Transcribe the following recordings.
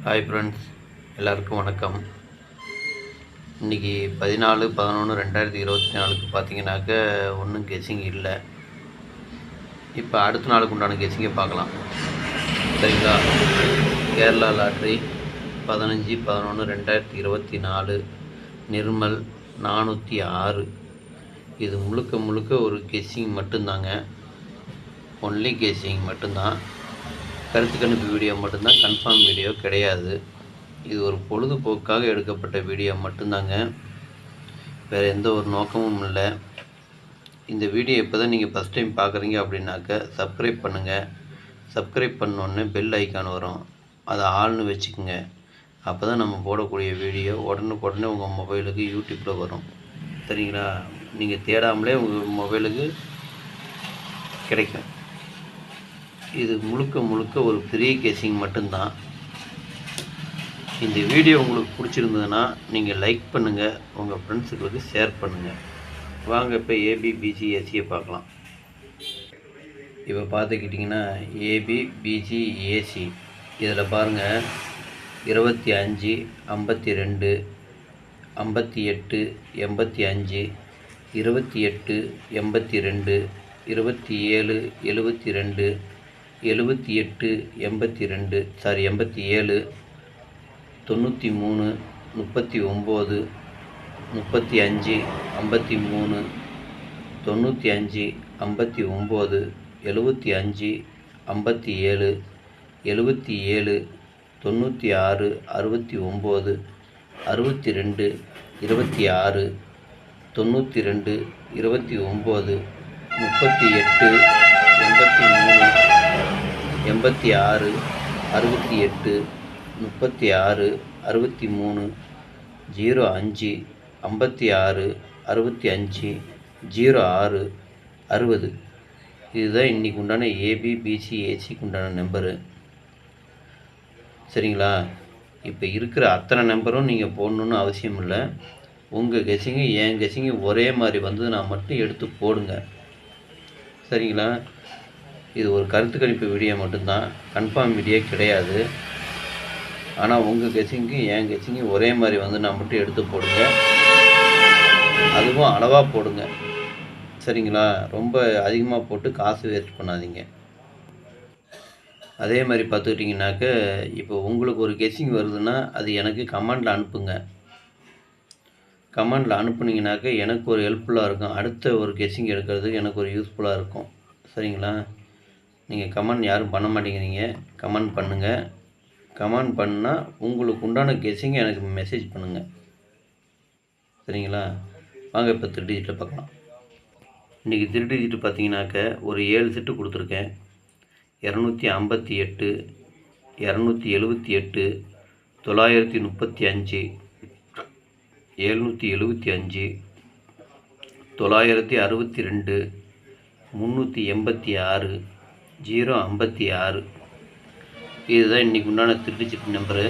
Hi friends, எல்லாருக்கும் வணக்கம். இன்றைக்கி 14/11/2024 பார்த்தீங்கன்னாக்க ஒன்றும் கெஸ்ஸிங் இல்லை. இப்போ அடுத்த நாளுக்கு உண்டான கெஸ்ஸிங்கை பார்க்கலாம். சரிங்களா? கேரளா லாட்ரி 15/11/2024 நிர்மல் 406. இது முழுக்க ஒரு கெஸ்ஸிங் மட்டும்தாங்க. ஒன்லி கெஸ்ஸிங் மட்டும்தான். கருத்து கணிப்பு வீடியோ மட்டும்தான், கன்ஃபார்ம் வீடியோ கிடையாது. இது ஒரு பொழுதுபோக்காக எடுக்கப்பட்ட வீடியோ மட்டும்தாங்க, வேறு எந்த ஒரு நோக்கமும் இல்லை. இந்த வீடியோ இப்போ தான் நீங்கள் ஃபஸ்ட் டைம் பார்க்குறீங்க அப்படின்னாக்க சப்ஸ்கிரைப் பண்ணுங்கள். சப்ஸ்கிரைப் பண்ணோன்னே பெல் ஐக்கான் வரும், அதை ஆள்னு வச்சுக்கோங்க. அப்போ தான் நம்ம போடக்கூடிய வீடியோ உடனுக்குடனே உங்கள் மொபைலுக்கு யூடியூப்பில் வரும். சரிங்களா? நீங்கள் தேடாமலே உங்கள் மொபைலுக்கு கிடைக்கும். இது முழுக்க ஒரு ஃப்ரீ கெஸ்ஸிங் மட்டும்தான். இந்த வீடியோ உங்களுக்கு பிடிச்சிருந்ததுன்னா நீங்கள் லைக் பண்ணுங்கள், உங்கள் ஃப்ரெண்ட்ஸுகளுக்கு ஷேர் பண்ணுங்கள். வாங்க இப்போ ஏபிபிசிஏசியை பார்க்கலாம். இப்போ பார்த்துக்கிட்டிங்கன்னா ஏபிபிசிஏசி இதில் பாருங்கள், 25 52 58 85 28 82 27 72 78 82 87 93 39 35 53 95 59 75 57 77 96 69 62 26 92 29 38 83 86 68 36 63 05 56 65 06 60. இதுதான் இன்றைக்கி உண்டான ஏபிபிசிஏசிக்கு உண்டான நம்பரு. சரிங்களா? இப்போ இருக்கிற அத்தனை நம்பரும் நீங்கள் போடணுன்னு அவசியம் இல்லை. உங்கள் கெஸ்ஸிங்கு என் கெஸ்ஸிங்கு ஒரே மாதிரி வந்ததுன்னா மட்டும் எடுத்து போடுங்க. சரிங்களா? இது ஒரு கருத்து கணிப்பு வீடியோ மட்டும்தான், கன்ஃபார்ம் வீடியோ கிடையாது. ஆனால் உங்கள் கெஸ்ஸிங்கு என் கெஸ்ஸிங்கு ஒரே மாதிரி வந்து நான் மட்டும் எடுத்து போடுங்க. அதுவும் அளவாக போடுங்க. சரிங்களா? ரொம்ப அதிகமாக போட்டு காசு வேஸ்ட் பண்ணாதீங்க. அதே மாதிரி பார்த்துக்கிட்டிங்கனாக்க, இப்போ உங்களுக்கு ஒரு கெஸ்ஸிங் வருதுன்னா அது எனக்கு கமெண்டில் அனுப்புங்க. கமெண்டில் அனுப்புனீங்கனாக்க எனக்கு ஒரு ஹெல்ப்ஃபுல்லாக இருக்கும். அடுத்த ஒரு கெஸ்ஸிங் எடுக்கிறதுக்கு எனக்கு ஒரு யூஸ்ஃபுல்லாக இருக்கும். சரிங்களா? நீங்கள் கமெண்ட் யாரும் பண்ண மாட்டேங்கிறீங்க. கமெண்ட் பண்ணுங்கள். கமெண்ட் பண்ணால் உங்களுக்கு உண்டான கெஸ்ஸிங்கை எனக்கு மெசேஜ் பண்ணுங்கள். சரிங்களா? வாங்க இப்போ 3 டிஜிட்டில் பார்க்கலாம். இன்றைக்கி 3 டிஜிட்டு பார்த்தீங்கன்னாக்க ஒரு 7 செட்டு கொடுத்துருக்கேன். 258 278 935 775 962 386 056. இதுதான் இன்றைக்கி உண்டான 3 டிஜிட் நம்பரு.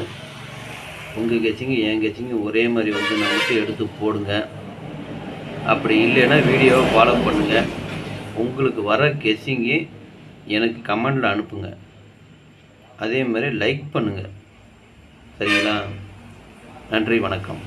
உங்கள் கெஸ்ஸிங்கு என் கெஸ்ஸிங்கு ஒரே மாதிரி வந்து நான் மட்டும் எடுத்து போடுங்க. அப்படி இல்லைன்னா வீடியோவை ஃபாலோ பண்ணுங்கள். உங்களுக்கு வர கெஸ்ஸிங்கு எனக்கு கமெண்டில் அனுப்புங்க. அதே மாதிரி லைக் பண்ணுங்கள். சரிங்களா? நன்றி, வணக்கம்.